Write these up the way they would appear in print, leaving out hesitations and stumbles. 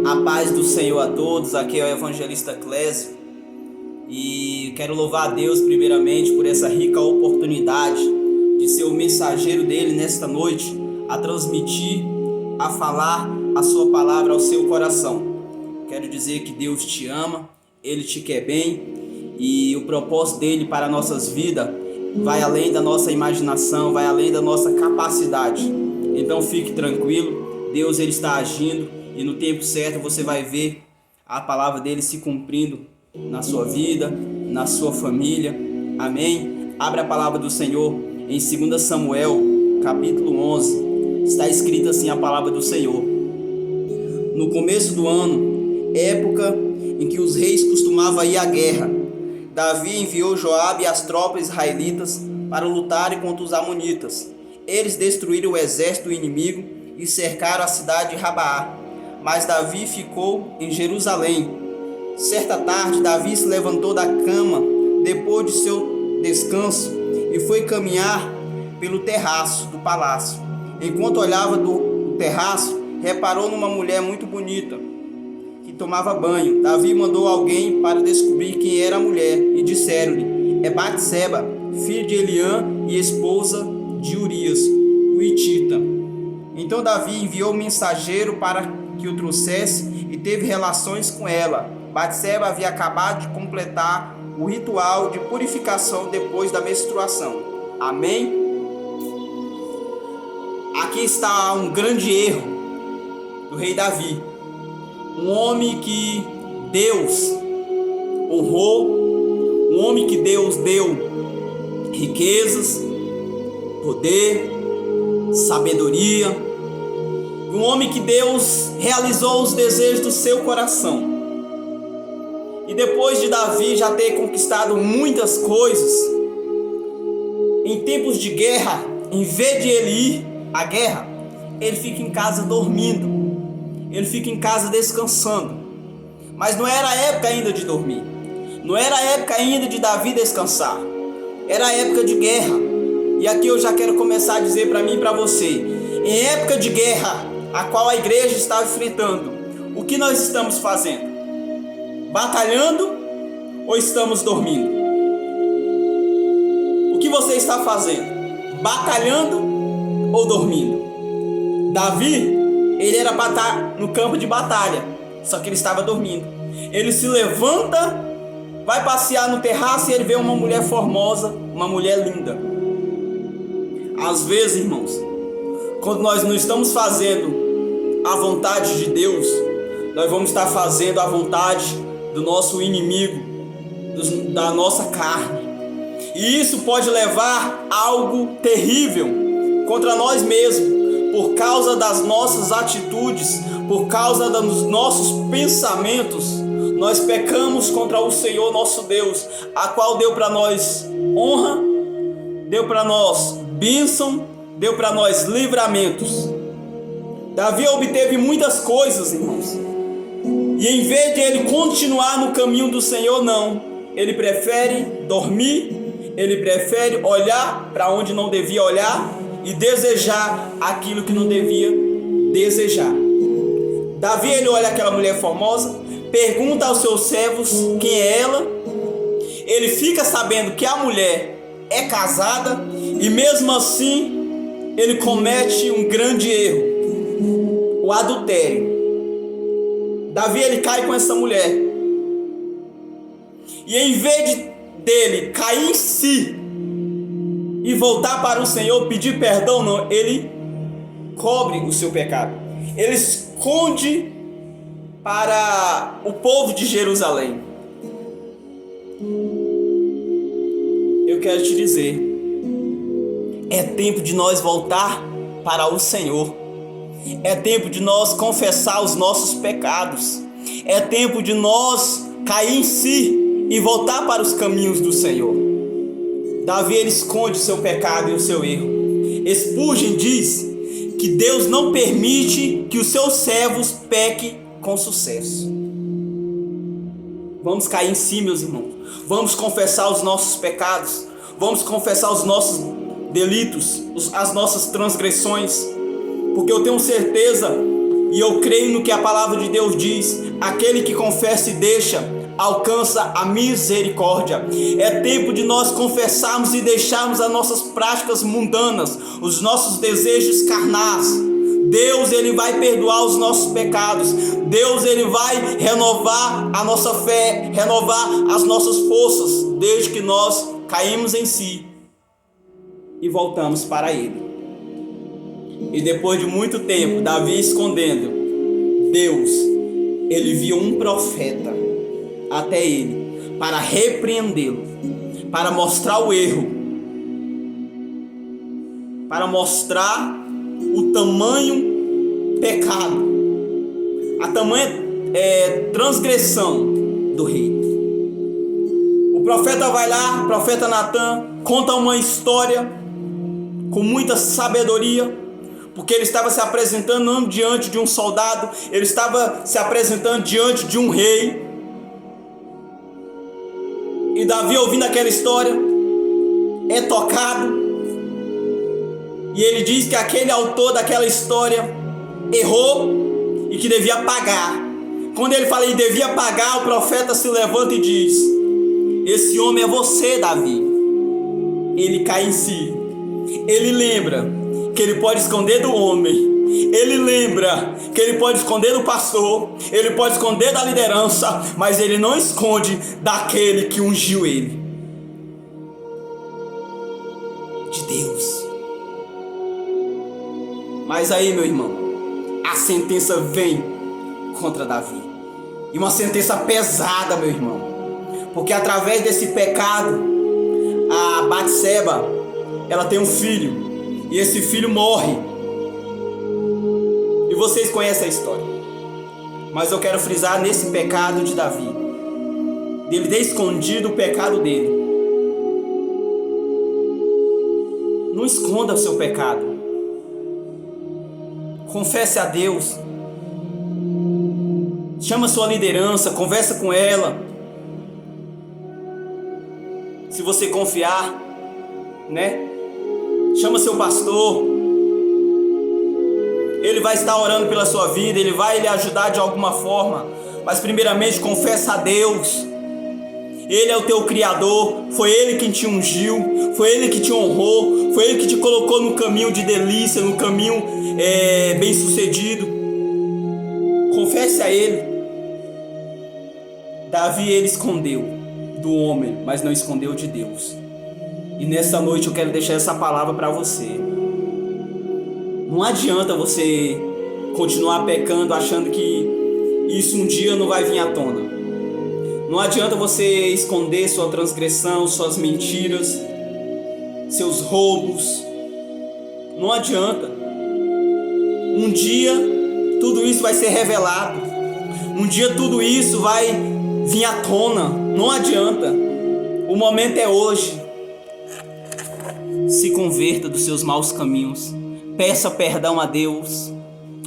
A paz do Senhor a todos, aqui é o evangelista Clésio e quero louvar a Deus primeiramente por essa rica oportunidade de ser o mensageiro dele nesta noite, a transmitir, a falar a sua palavra ao seu coração. Quero dizer que Deus te ama, Ele te quer bem e o propósito dele para nossas vidas vai além da nossa imaginação, vai além da nossa capacidade. Então fique tranquilo, Deus ele está agindo. E no tempo certo você vai ver a palavra dele se cumprindo na sua vida, na sua família. Amém? Abre a palavra do Senhor em 2 Samuel, capítulo 11. Está escrita assim a palavra do Senhor. No começo do ano, época em que os reis costumavam ir à guerra, Davi enviou Joabe e as tropas israelitas para lutarem contra os amonitas. Eles destruíram o exército inimigo e cercaram a cidade de Rabaá. Mas Davi ficou em Jerusalém. Certa tarde, Davi se levantou da cama depois de seu descanso e foi caminhar pelo terraço do palácio. Enquanto olhava do terraço, reparou numa mulher muito bonita que tomava banho. Davi mandou alguém para descobrir quem era a mulher e disseram-lhe: é Batseba, filha de Eliã e esposa de Urias, o hitita. Então Davi enviou um mensageiro para que o trouxesse e teve relações com ela. Batseba havia acabado de completar o ritual de purificação depois da menstruação. Amém? Aqui está um grande erro do rei Davi. Um homem que Deus honrou, um homem que Deus deu riquezas, poder, sabedoria, um homem que Deus realizou os desejos do seu coração. E depois de Davi já ter conquistado muitas coisas, em tempos de guerra, em vez de ele ir à guerra, ele fica em casa dormindo, ele fica em casa descansando. Mas não era a época ainda de dormir, não era a época ainda de Davi descansar, era a época de guerra. E aqui eu já quero começar a dizer para mim e para você: em época de guerra, a qual a igreja está enfrentando, o que nós estamos fazendo? Batalhando ou estamos dormindo? O que você está fazendo? Batalhando ou dormindo? Davi, ele era para estar no campo de batalha, só que ele estava dormindo. Ele se levanta, vai passear no terraço e ele vê uma mulher formosa, uma mulher linda. Às vezes, irmãos, quando nós não estamos fazendo a vontade de Deus, nós vamos estar fazendo a vontade do nosso inimigo, da nossa carne. E isso pode levar a algo terrível contra nós mesmos, por causa das nossas atitudes, por causa dos nossos pensamentos. Nós pecamos contra o Senhor nosso Deus, a qual deu para nós honra, deu para nós bênção, deu para nós livramentos. Davi obteve muitas coisas, irmãos, e em vez de ele continuar no caminho do Senhor, não, ele prefere dormir, ele prefere olhar para onde não devia olhar e desejar aquilo que não devia desejar. Davi, ele olha aquela mulher formosa, pergunta aos seus servos quem é ela, ele fica sabendo que a mulher é casada e mesmo assim ele comete um grande erro: o adultério. Davi, ele cai com essa mulher, e em vez dele cair em si e voltar para o Senhor, pedir perdão, não, ele cobre o seu pecado, ele esconde para o povo de Jerusalém. Eu quero te dizer, é tempo de nós voltar para o Senhor. É tempo de nós confessar os nossos pecados. É tempo de nós cair em si e voltar para os caminhos do Senhor. Davi, ele esconde o seu pecado e o seu erro. Spurgeon diz que Deus não permite que os seus servos pequem com sucesso. Vamos cair em si, meus irmãos. Vamos confessar os nossos pecados. Vamos confessar os nossos delitos, as nossas transgressões. Porque eu tenho certeza E eu creio no que a palavra de Deus diz: aquele que confessa e deixa, alcança a misericórdia. É tempo de nós confessarmos e deixarmos as nossas práticas mundanas, os nossos desejos carnais. Deus, ele vai perdoar os nossos pecados. Deus, ele vai renovar a nossa fé, renovar as nossas forças, desde que nós caímos em si e voltamos para ele. E depois de muito tempo, Davi escondendo, Deus, ele enviou um profeta até ele para repreendê-lo, para mostrar o erro, para mostrar o tamanho pecado, a tamanha transgressão do rei. O profeta vai lá, o profeta Natan, conta uma história com muita sabedoria, porque ele estava se apresentando não diante de um soldado, ele estava se apresentando diante de um rei. E Davi, ouvindo aquela história, é tocado, e ele diz que aquele autor daquela história errou e que devia pagar. Quando ele fala que devia pagar, o profeta se levanta e diz: esse homem é você, Davi. Ele cai em si, ele lembra que ele pode esconder do homem, ele lembra que ele pode esconder do pastor, ele pode esconder da liderança, mas ele não esconde daquele que ungiu ele, de Deus. Mas aí, meu irmão, a sentença vem contra Davi, e uma sentença pesada, meu irmão, porque através desse pecado, a Batseba, ela tem um filho, e esse filho morre. E vocês conhecem a história, mas eu quero frisar nesse pecado de Davi, dele ter escondido o pecado dele. Não esconda o seu pecado, confesse a Deus, chama sua liderança, conversa com ela. Se você confiar, né? Chama seu pastor, ele vai estar orando pela sua vida, ele vai lhe ajudar de alguma forma, mas primeiramente confessa a Deus. Ele é o teu Criador, foi Ele quem te ungiu, foi Ele que te honrou, foi Ele que te colocou no caminho de delícia, no caminho bem sucedido. Confesse a Ele. Davi, ele escondeu do homem, mas não escondeu de Deus. E nessa noite eu quero deixar essa palavra para você. Não adianta você continuar pecando achando que isso um dia não vai vir à tona. Não adianta você esconder sua transgressão, suas mentiras, seus roubos. Não adianta. Um dia tudo isso vai ser revelado. Um dia tudo isso vai vir à tona. Não adianta. O momento é hoje. Se converta dos seus maus caminhos. Peça perdão a Deus.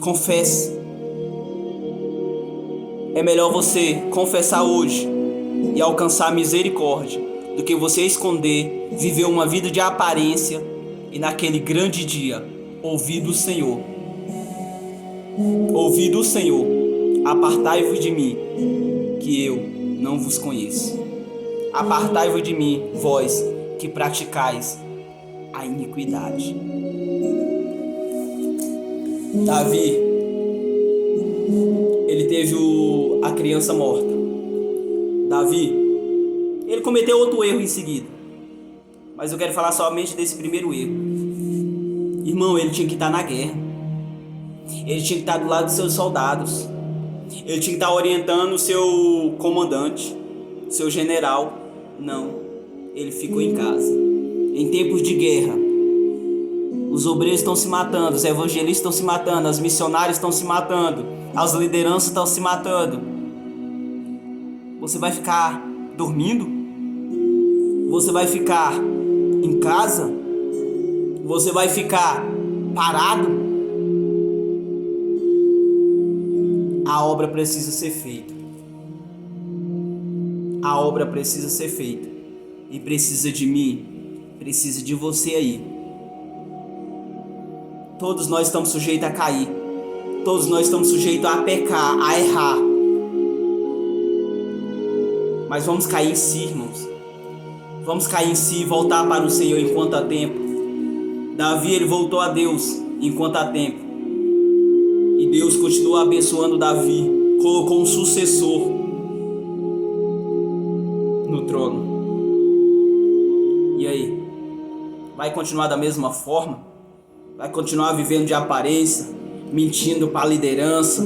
Confesse. É melhor você confessar hoje e alcançar misericórdia do que você esconder, viver uma vida de aparência e naquele grande dia ouvir do Senhor. Ouvir do Senhor: apartai-vos de mim, que eu não vos conheço. Apartai-vos de mim, vós que praticais a iniquidade. Davi, ele teve a criança morta. Davi, ele cometeu outro erro em seguida, mas eu quero falar somente desse primeiro erro. Irmão, ele tinha que estar na guerra, ele tinha que estar do lado dos seus soldados, ele tinha que estar orientando o seu comandante, seu general. Não, ele ficou em casa. Em tempos de guerra, os obreiros estão se matando, os evangelistas estão se matando, as missionárias estão se matando, as lideranças estão se matando. Você vai ficar dormindo? Você vai ficar em casa? Você vai ficar parado? A obra precisa ser feita. A obra precisa ser feita. E precisa de mim, precisa de você aí. Todos nós estamos sujeitos a cair. Todos nós estamos sujeitos a pecar, a errar. Mas vamos cair em si, irmãos. Vamos cair em si e voltar para o Senhor enquanto há tempo. Davi, ele voltou a Deus enquanto há tempo. E Deus continuou abençoando Davi. Colocou um sucessor no trono. E aí? Vai continuar da mesma forma? Vai continuar vivendo de aparência, mentindo para a liderança?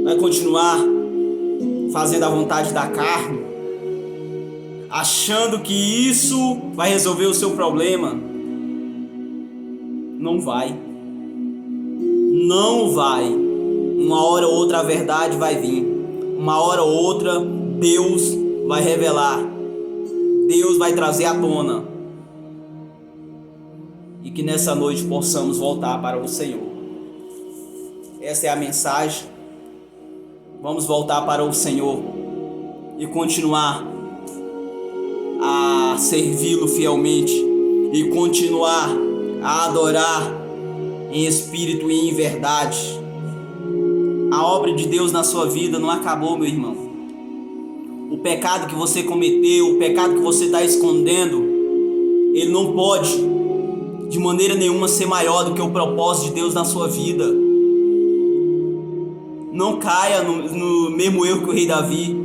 Vai continuar fazendo a vontade da carne, achando que isso vai resolver o seu problema? Não vai. Não vai. Uma hora ou outra a verdade vai vir. Uma hora ou outra Deus vai revelar. Deus vai trazer à tona. E que nessa noite possamos voltar para o Senhor. Essa é a mensagem. Vamos voltar para o Senhor e continuar a servi-lo fielmente e continuar a adorar em espírito e em verdade. A obra de Deus na sua vida não acabou, meu irmão. O pecado que você cometeu, o pecado que você está escondendo, ele não pode de maneira nenhuma ser maior do que o propósito de Deus na sua vida. Não caia no mesmo erro que o rei Davi.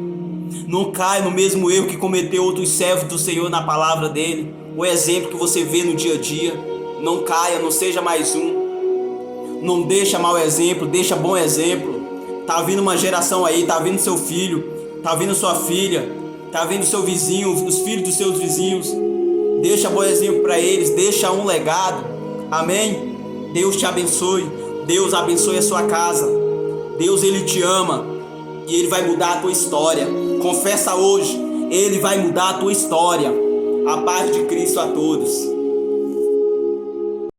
Não caia no mesmo erro que cometeu outros servos do Senhor na palavra dele. O exemplo que você vê no dia a dia. Não caia, não seja mais um. Não deixa mau exemplo, deixa bom exemplo. Tá vindo uma geração aí, tá vindo seu filho, tá vindo sua filha, tá vindo seu vizinho, os filhos dos seus vizinhos. Deixa bom exemplo para eles, deixa um legado. Amém? Deus te abençoe. Deus abençoe a sua casa. Deus, ele te ama e ele vai mudar a tua história. Confessa hoje, ele vai mudar a tua história. A paz de Cristo a todos.